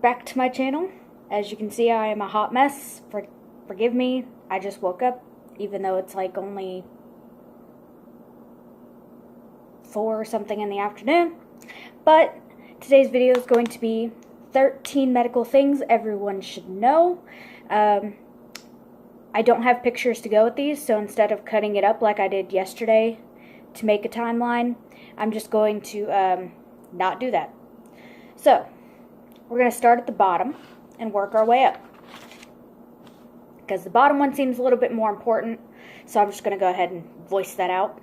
back to my channel. As you can see, I am a hot mess. Forgive me, I just woke up, even though it's like only 4 or something in the afternoon. But today's video is going to be 13 medical things everyone should know. I don't have pictures to go with these, so instead of cutting it up like I did yesterday to make a timeline, I'm just going to not do that. So, we're going to start at the bottom and work our way up, because the bottom one seems a little bit more important, so I'm just going to go ahead and voice that out.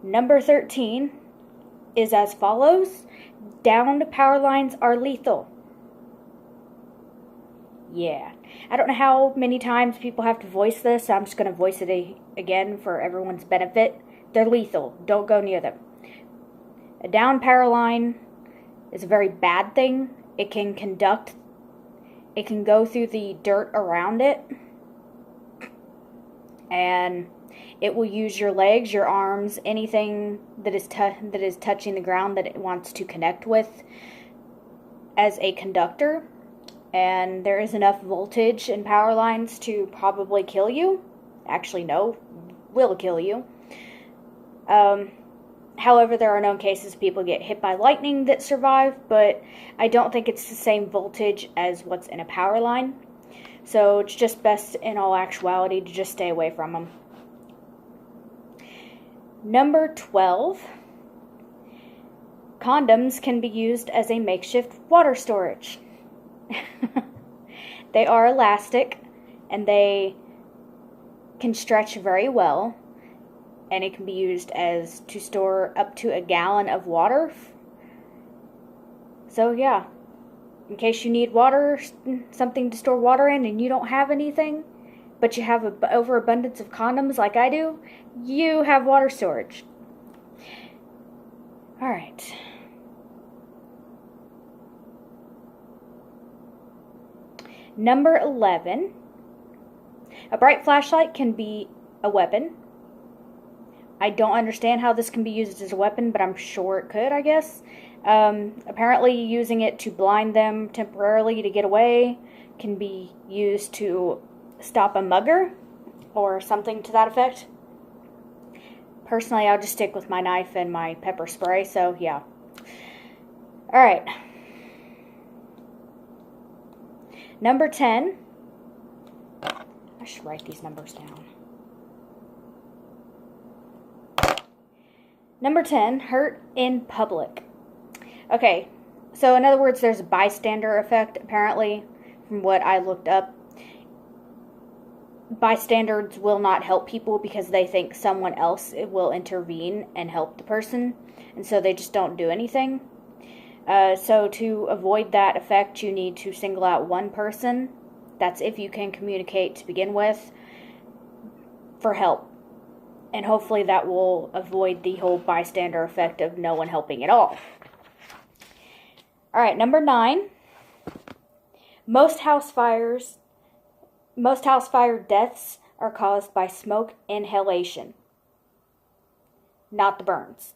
Number 13 is as follows: downed power lines are lethal. Yeah, I don't know how many times people have to voice this, so I'm just going to voice it again for everyone's benefit. They're lethal. Don't go near them. A downed power line is a very bad thing. It can go through the dirt around it, and it will use your legs, your arms, anything that is touching the ground that it wants to connect with as a conductor. And there is enough voltage in power lines to probably kill you. Actually, no, will kill you. However, there are known cases people get hit by lightning that survive, but I don't think it's the same voltage as what's in a power line. So it's just best in all actuality to just stay away from them. Number 12, condoms can be used as a makeshift water storage. They are elastic and they can stretch very well, and it can be used to store up to a gallon of water. So yeah, in case you need water, something to store water in, and you don't have anything, but you have an overabundance of condoms like I do, you have water storage. Alright. Number 11, a bright flashlight can be a weapon. I don't understand how this can be used as a weapon, but I'm sure it could, I guess. Apparently using it to blind them temporarily to get away can be used to stop a mugger or something to that effect. Personally, I'll just stick with my knife and my pepper spray, so yeah. Alright. Number 10. I should write these numbers down. Number 10, hurt in public. Okay, so in other words, there's a bystander effect, apparently, from what I looked up. Bystanders will not help people because they think someone else will intervene and help the person, and so they just don't do anything. So to avoid that effect, you need to single out one person. That's if you can communicate to begin with, for help. And hopefully that will avoid the whole bystander effect of no one helping at all. Alright, number 9. Most house fire deaths are caused by smoke inhalation, not the burns.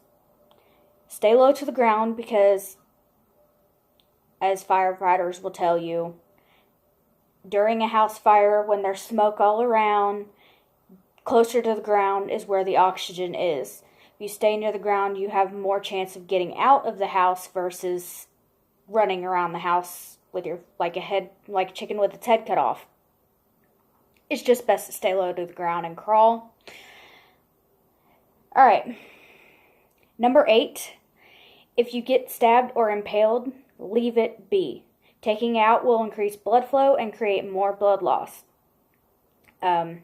Stay low to the ground because, as firefighters will tell you, during a house fire, when there's smoke all around, closer to the ground is where the oxygen is. If you stay near the ground, you have more chance of getting out of the house versus running around the house with your like a chicken with its head cut off. It's just best to stay low to the ground and crawl. Alright. Number 8. If you get stabbed or impaled, leave it be. Taking it out will increase blood flow and create more blood loss. That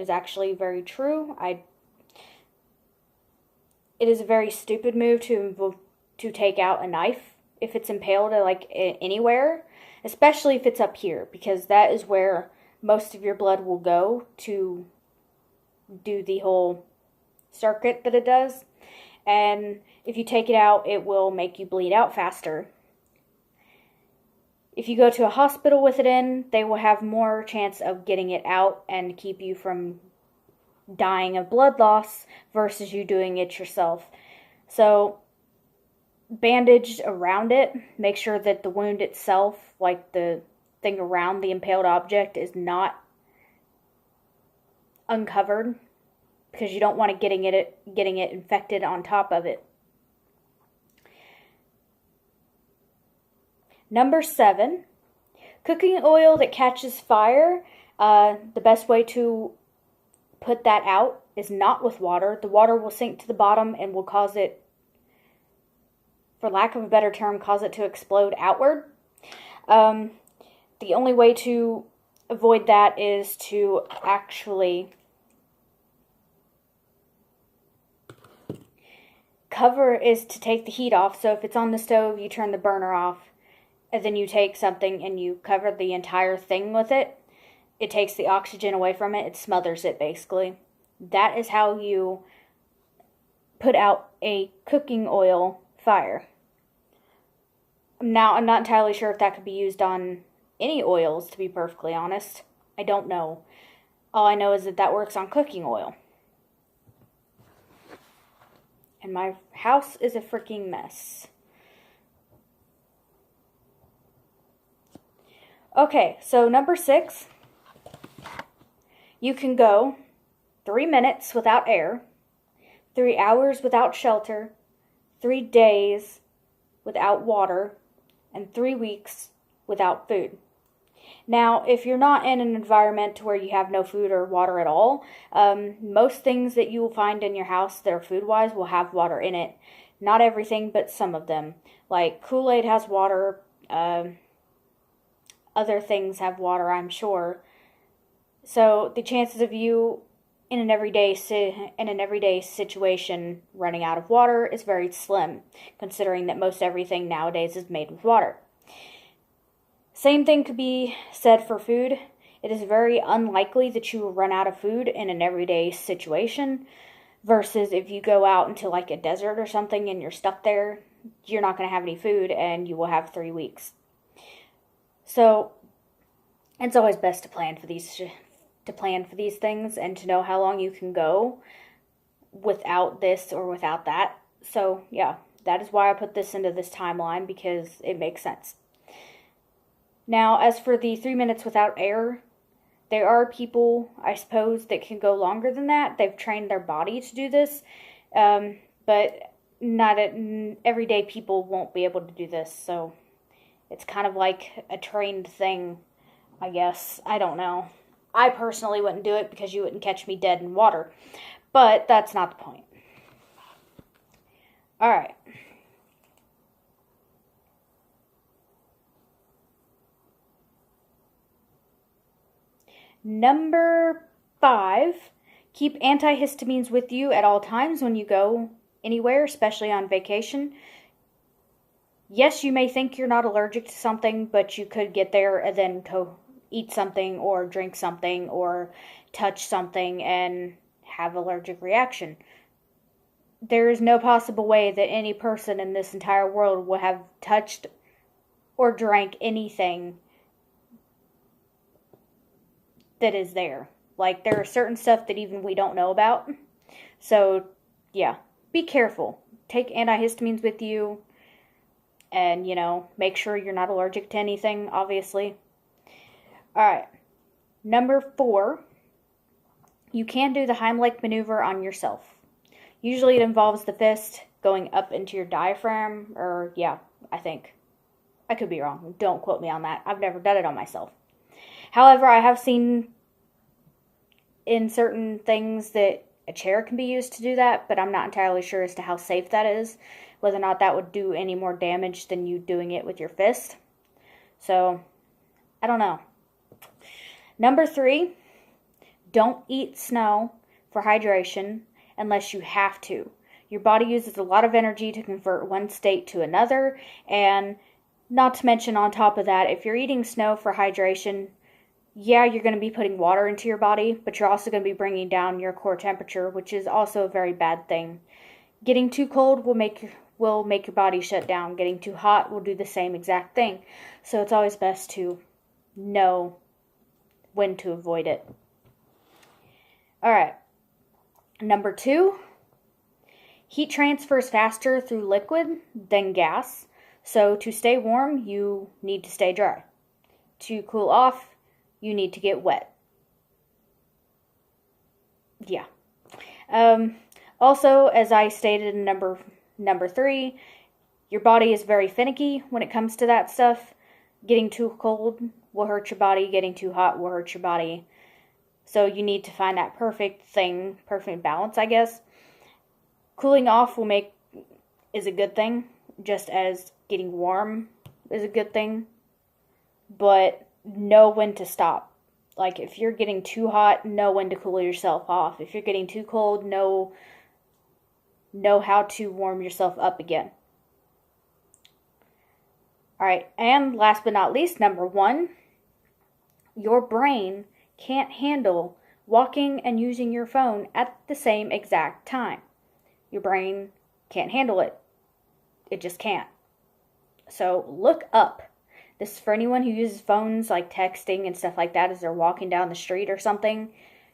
is actually very true. It is a very stupid move to take out a knife if it's impaled like anywhere, especially if it's up here, because that is where most of your blood will go to do the whole circuit that it does. And if you take it out, it will make you bleed out faster. If you go to a hospital with it in, they will have more chance of getting it out and keep you from dying of blood loss versus you doing it yourself. So bandaged around it. Make sure that the wound itself, like the thing around the impaled object, is not uncovered, because you don't want to getting it infected on top of it. Number 7, cooking oil that catches fire. The best way to put that out is not with water. The water will sink to the bottom and will cause it, for lack of a better term, cause it to explode outward. The only way to avoid that is to actually to take the heat off. So if it's on the stove, you turn the burner off, and then you take something and you cover the entire thing with it. It takes the oxygen away from it. It smothers it, basically. That is how you put out a cooking oil fire. Now, I'm not entirely sure if that could be used on any oils, to be perfectly honest. I don't know. All I know is that works on cooking oil. And my house is a freaking mess. Okay, so number 6. You can go 3 minutes without air, 3 hours without shelter, 3 days without water, and 3 weeks without food. Now, if you're not in an environment where you have no food or water at all, most things that you will find in your house that are food-wise will have water in it. Not everything, but some of them. Like Kool-Aid has water. Other things have water, I'm sure. So the chances of you in an everyday situation running out of water is very slim, considering that most everything nowadays is made with water. Same thing could be said for food. It is very unlikely that you will run out of food in an everyday situation, versus if you go out into like a desert or something and you're stuck there, you're not going to have any food and you will have 3 weeks. So it's always best to plan for these things and to know how long you can go without this or without that. So yeah, that is why I put this into this timeline, because it makes sense. Now, as for the 3 minutes without air, there are people, I suppose, that can go longer than that. They've trained their body to do this, but not everyday people won't be able to do this. So it's kind of like a trained thing, I guess. I don't know. I personally wouldn't do it because you wouldn't catch me dead in water. But that's not the point. Alright. Number 5, keep antihistamines with you at all times when you go anywhere, especially on vacation. Yes, you may think you're not allergic to something, but you could get there and then go eat something or drink something or touch something and have an allergic reaction. There is no possible way that any person in this entire world will have touched or drank anything that is there. Like, there are certain stuff that even we don't know about. So, yeah, be careful. Take antihistamines with you. And, make sure you're not allergic to anything, obviously. Alright. Number 4. You can do the Heimlich maneuver on yourself. Usually it involves the fist going up into your diaphragm. Or, yeah, I think. I could be wrong. Don't quote me on that. I've never done it on myself. However, I have seen in certain things that a chair can be used to do that, but I'm not entirely sure as to how safe that is, whether or not that would do any more damage than you doing it with your fist. So, I don't know. Number 3, don't eat snow for hydration unless you have to. Your body uses a lot of energy to convert one state to another, and not to mention on top of that, if you're eating snow for hydration, yeah, you're going to be putting water into your body, but you're also going to be bringing down your core temperature, which is also a very bad thing. Getting too cold will make your body shut down. Getting too hot will do the same exact thing. So it's always best to know when to avoid it. Alright. Number 2, Heat transfers faster through liquid than gas, so to stay warm, you need to stay dry. To cool off, you need to get wet. Yeah. Also, as I stated in number 3, your body is very finicky when it comes to that stuff. Getting too cold will hurt your body. Getting too hot will hurt your body. So you need to find that perfect balance, I guess. Cooling off is a good thing, just as getting warm is a good thing. But know when to stop. Like, if you're getting too hot, know when to cool yourself off. If you're getting too cold, know how to warm yourself up again. Alright, and last but not least, number 1, your brain can't handle walking and using your phone at the same exact time. Your brain can't handle it. It just can't. So look up. This is for anyone who uses phones, like texting and stuff like that as they're walking down the street or something.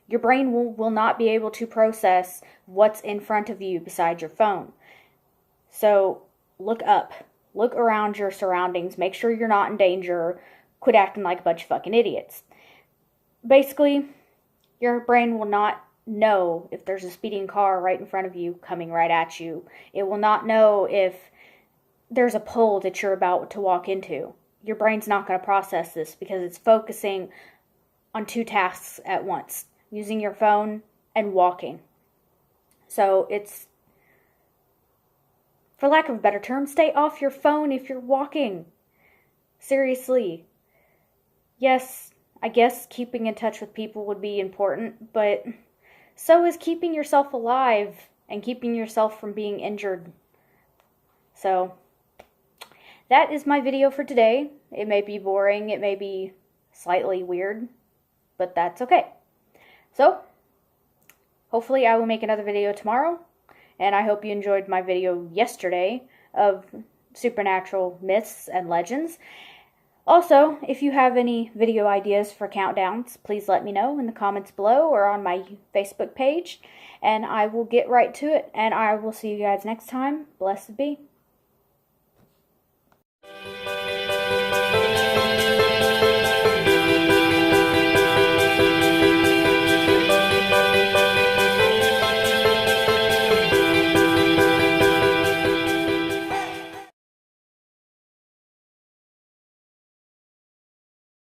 Your brain will not be able to process what's in front of you beside your phone. So look up. Look around your surroundings. Make sure you're not in danger. Quit acting like a bunch of fucking idiots. Basically, your brain will not know if there's a speeding car right in front of you coming right at you. It will not know if there's a pole that you're about to walk into. Your brain's not going to process this because it's focusing on 2 tasks at once. Using your phone and walking. So it's, for lack of a better term, stay off your phone if you're walking. Seriously. Yes, I guess keeping in touch with people would be important, but so is keeping yourself alive and keeping yourself from being injured. So, that is my video for today. It may be boring, it may be slightly weird, but that's okay. So, hopefully I will make another video tomorrow, and I hope you enjoyed my video yesterday of supernatural myths and legends. Also, if you have any video ideas for countdowns, please let me know in the comments below or on my Facebook page, and I will get right to it, and I will see you guys next time. Blessed be.